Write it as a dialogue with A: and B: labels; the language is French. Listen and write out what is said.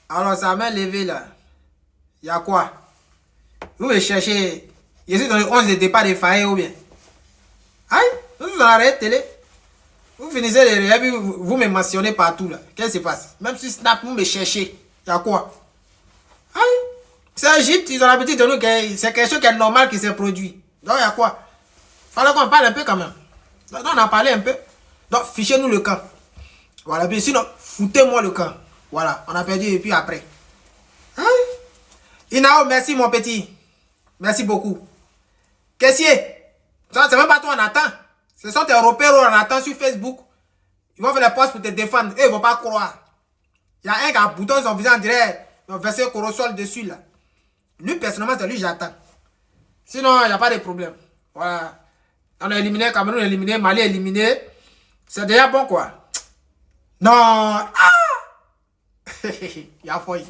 A: Alors, sa main levée là. Il y a quoi? Vous me cherchez. Je suis dans le 11 de départ de Faye ou bien? Aïe, vous vous en arrêtez télé. Vous finissez les rêves, vous me mentionnez partout là. Qu'est-ce qui se passe? Même sur Snap, vous me cherchez. Il y a quoi? Aïe, c'est Égypte, ils ont l'habitude de nous que c'est quelque chose qui est normal qui se produit. Donc il y a quoi? Fallait qu'on parle un peu quand même. Donc on a parlé un peu. Donc fichez-nous le camp. Voilà, bien sinon, foutez-moi le camp. Voilà, on a perdu et puis après. Aïe. Inao, merci mon petit. Merci beaucoup. Caissier, c'est même pas toi on attend. Ce sont tes repères on attend sur Facebook. Ils vont faire les postes pour te défendre. Eux, ils vont pas croire. Il y a un qui a un bouton sur son visage, on dirait, ils ont versé Corosol dessus là. Lui, personnellement, c'est lui j'attends. Sinon, il n'y a pas de problème. Voilà. On a éliminé Cameroun, éliminé Mali, éliminé. C'est déjà bon quoi. Non. Ah. Il y a failli.